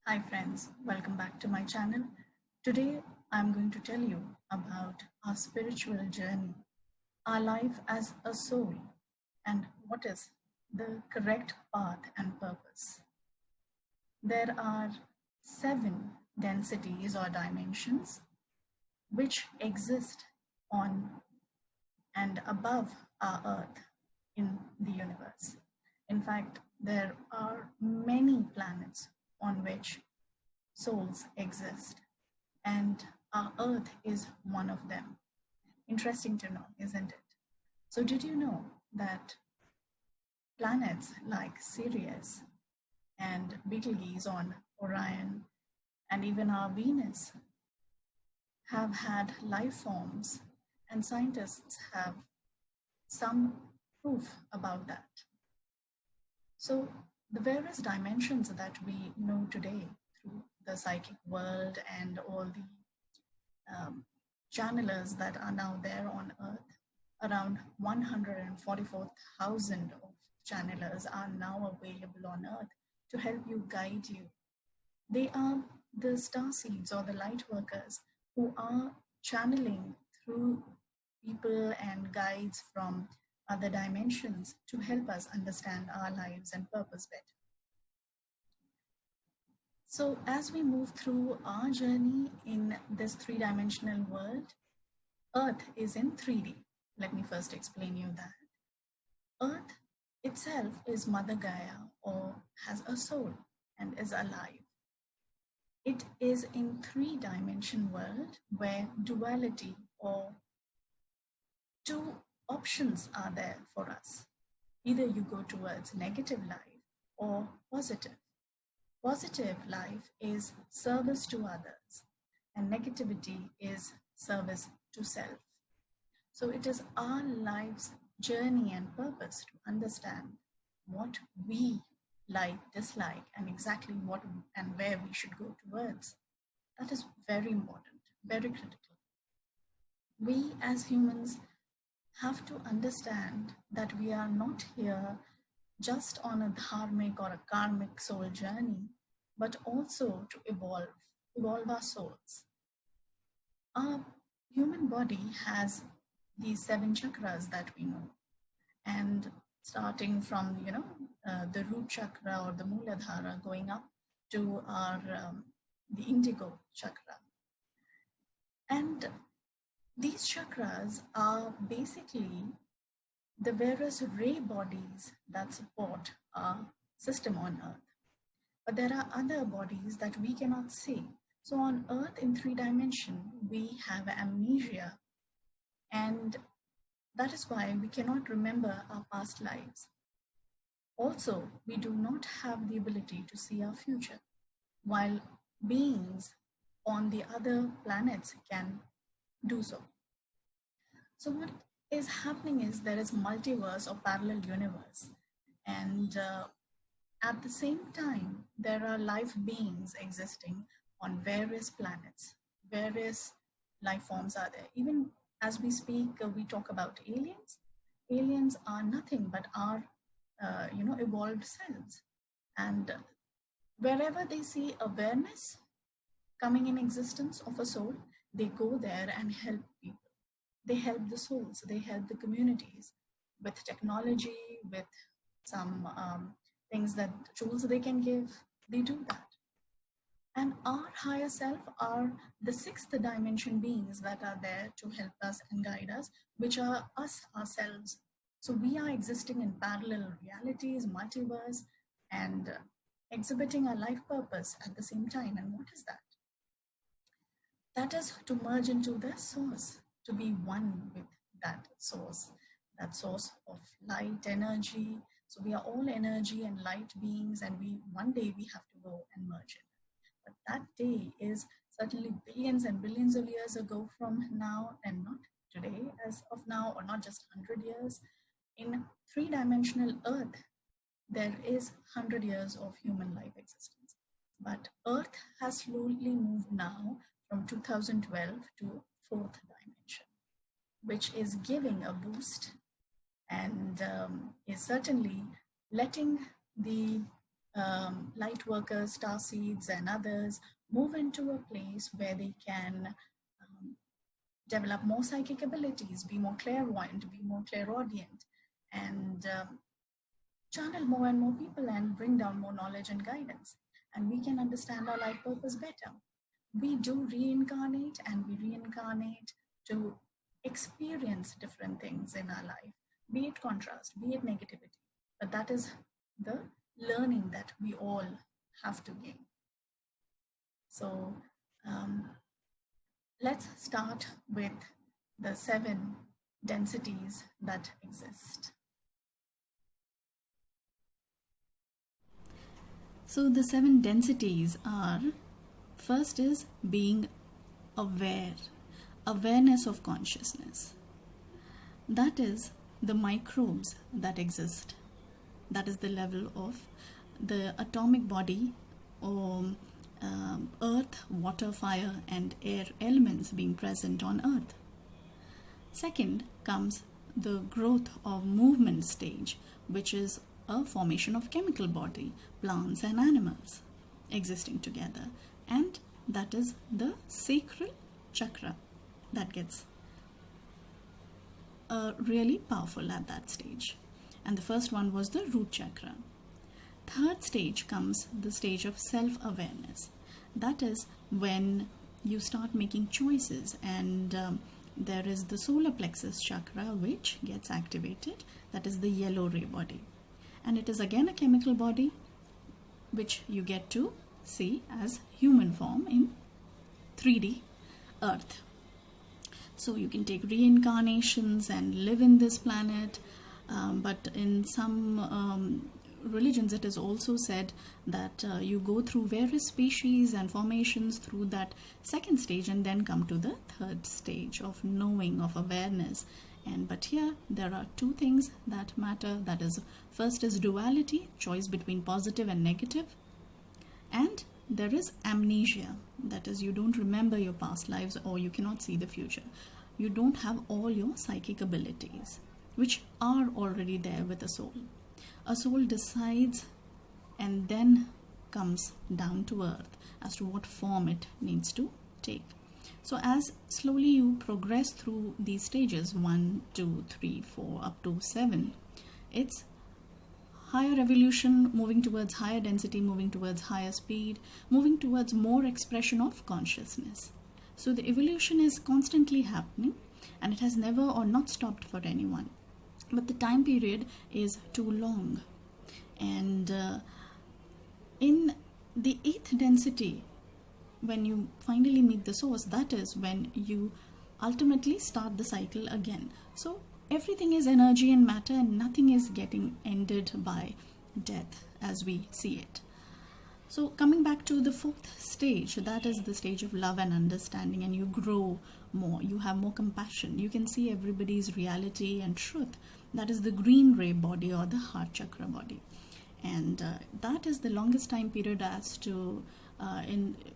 Hi friends, welcome back to my channel. Today I'm going to tell you about our spiritual journey, our life as a soul, and what is the correct path and purpose. There are 7 densities or dimensions which exist on and above our earth in the universe. In fact, there are many planets on which souls exist, and our Earth is one of them. Interesting to know, isn't it? So, did you know that planets like Sirius and Betelgeuse on Orion and even our Venus have had life forms, and scientists have some proof about that? So, the various dimensions that we know today through the psychic world and all the channelers that are now there on Earth, around 144,000 of channelers are now available on Earth to help you guide you. They are the star seeds or the light workers who are channeling through people and guides from other dimensions to help us understand our lives and purpose better. So as we move through our journey in this three-dimensional world, Earth is in 3D. Let me first explain you that. Earth itself is Mother Gaia, or has a soul and is alive. It is in three-dimension world where duality or two options are there for us. Either you go towards negative life or positive. Positive life is service to others, and negativity is service to self. So it is our life's journey and purpose to understand what we like, dislike, and exactly what and where we should go towards. That is very important, very critical. We as humans have to understand that we are not here just on a dharmic or a karmic soul journey, but also to evolve our souls. Our human body has these 7 chakras that we know, and starting from the root chakra or the Muladhara, going up to our the indigo chakra, and these chakras are basically the various ray bodies that support our system on Earth. But there are other bodies that we cannot see. So on Earth in 3 dimension, we have amnesia, and that is why we cannot remember our past lives. Also, we do not have the ability to see our future, while beings on the other planets can do so. So what is happening is there is multiverse or parallel universe, and at the same time, there are life beings existing on various planets. Various life forms are there. Even as we speak, we talk about aliens. Aliens are nothing but our, evolved selves. And wherever they see awareness coming in existence of a soul, they go there and help people. They help the souls. They help the communities with technology, with some things that tools they can give. They do that. And our higher self are the 6th dimension beings that are there to help us and guide us, which are us ourselves. So we are existing in parallel realities, multiverse, and exhibiting our life purpose at the same time. And what is that? That is to merge into the source, to be one with that source of light, energy. So we are all energy and light beings, and one day we have to go and merge it. But that day is certainly billions and billions of years ago from now, and not today as of now, or not just 100 years. In 3-dimensional Earth, there is 100 years of human life existence. But Earth has slowly moved now from 2012 to 4th dimension, which is giving a boost and is certainly letting the light workers, star seeds, and others move into a place where they can develop more psychic abilities, be more clairvoyant, be more clairaudient, and channel more and more people and bring down more knowledge and guidance. And we can understand our life purpose better. We do reincarnate, and we reincarnate to experience different things in our life, be it contrast, be it negativity. But that is the learning that we all have to gain. So let's start with the 7 densities that exist. So the 7 densities are, first is being aware, awareness of consciousness. That is the microbes that exist. That is the level of the atomic body, or earth, water, fire, and air elements being present on earth. Second comes the growth or movement stage, which is a formation of chemical body, plants and animals existing together. And that is the sacral chakra that gets really powerful at that stage. And the first one was the root chakra. Third stage comes the stage of self-awareness. That is when you start making choices, and there is the solar plexus chakra which gets activated. That is the yellow ray body. And it is again a chemical body which you get to see as human form in 3D Earth. So you can take reincarnations and live in this planet, but in some religions it is also said that you go through various species and formations through that second stage and then come to the third stage of knowing, of awareness. But here there are 2 things that matter. That is, first is duality, choice between positive and negative, and there is amnesia. That is, you don't remember your past lives, or you cannot see the future. You don't have all your psychic abilities, which are already there with a soul. A soul decides and then comes down to earth as to what form it needs to take. So as slowly you progress through these stages, 1, 2, 3, 4, up to 7, it's higher evolution, moving towards higher density, moving towards higher speed, moving towards more expression of consciousness. So the evolution is constantly happening, and it has never or not stopped for anyone. But the time period is too long. And in the 8th density, when you finally meet the source, that is when you ultimately start the cycle again. So everything is energy and matter, and nothing is getting ended by death as we see it. So coming back to the 4th stage, that is the stage of love and understanding, and you grow more, you have more compassion, you can see everybody's reality and truth. That is the green ray body, or the heart chakra body. And that is the longest time period as to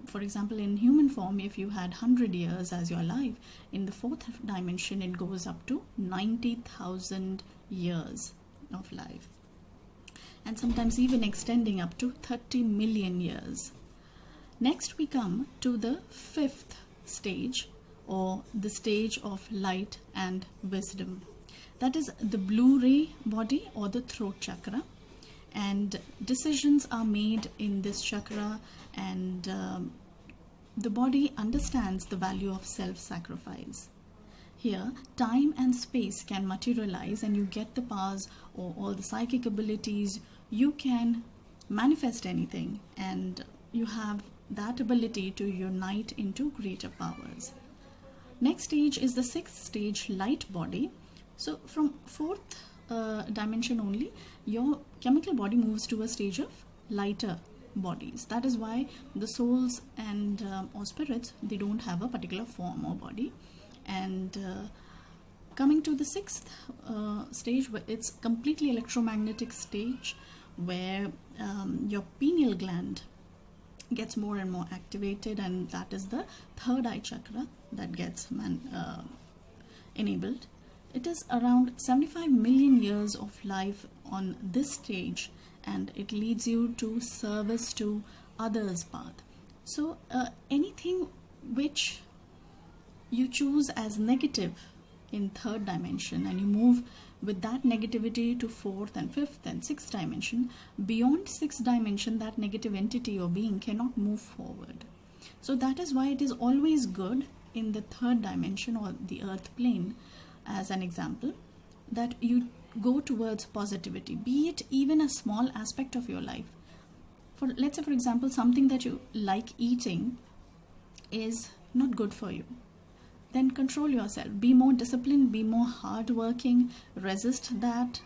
for example, in human form, if you had 100 years as your life, in the 4th dimension it goes up to 90,000 years of life, and sometimes even extending up to 30 million years. Next we come to the 5th stage, or the stage of light and wisdom. That is the blue ray body, or the throat chakra. And decisions are made in this chakra, and the body understands the value of self-sacrifice. Here, time and space can materialize, and you get the powers or all the psychic abilities. You can manifest anything, and you have that ability to unite into greater powers. Next stage is the 6th stage, light body. So from 4th dimension only, your chemical body moves to a stage of lighter bodies. That is why the souls and or spirits, they don't have a particular form or body. And coming to the 6th stage, where it's completely electromagnetic stage, where your pineal gland gets more and more activated, and that is the 3rd eye chakra that gets enabled. It is around 75 million years of life on this stage, and it leads you to service to others path. So anything which you choose as negative in third dimension and you move with that negativity to fourth and fifth and sixth dimension, beyond sixth dimension that negative entity or being cannot move forward. So that is why it is always good in the third dimension or the earth plane, as an example, that you go towards positivity, be it even a small aspect of your life. For, let's say for example, something that you like eating is not good for you, then control yourself, be more disciplined, be more hardworking, resist that,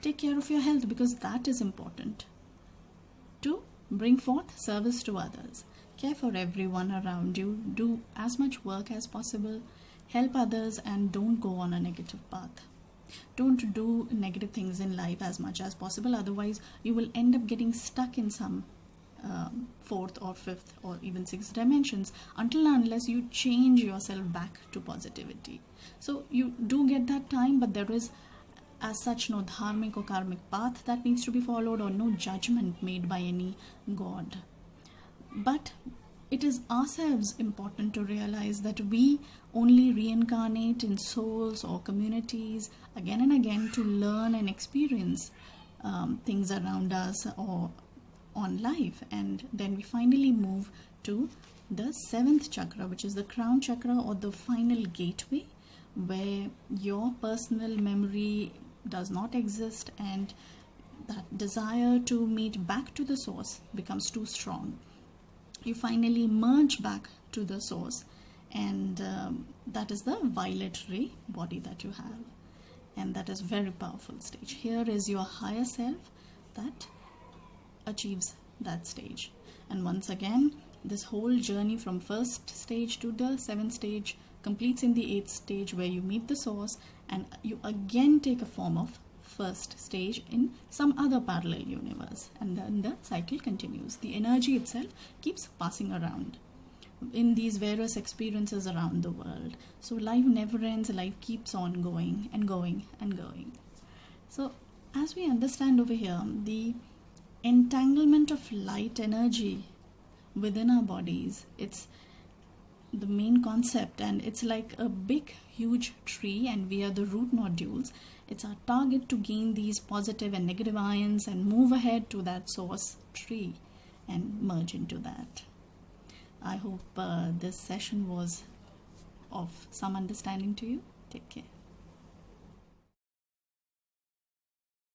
take care of your health, because that is important to bring forth service to others. Care for everyone around you, do as much work as possible, help others, and don't go on a negative path. Don't do negative things in life as much as possible, otherwise you will end up getting stuck in some fourth or fifth or even sixth dimensions, unless you change yourself back to positivity. So you do get that time, but there is as such no dharmic or karmic path that needs to be followed, or no judgment made by any god. But it is ourselves important to realize that we only reincarnate in souls or communities again and again to learn and experience things around us or on life, and then we finally move to the seventh chakra, which is the crown chakra, or the final gateway, where your personal memory does not exist and that desire to meet back to the source becomes too strong. You finally merge back to the source, and that is the violet ray body that you have, and that is very powerful stage. Here is your higher self that achieves that stage. And once again, this whole journey from first stage to the seventh stage completes in the eighth stage, where you meet the source and you again take a form of first stage in some other parallel universe, and then the cycle continues. The energy itself keeps passing around in these various experiences around the world. So life never ends, life keeps on going and going and going. So as we understand over here, the entanglement of light energy within our bodies, it's the main concept, and it's like a big huge tree and we are the root nodules. It's our target to gain these positive and negative ions and move ahead to that source tree and merge into that. I hope this session was of some understanding to you. Take care.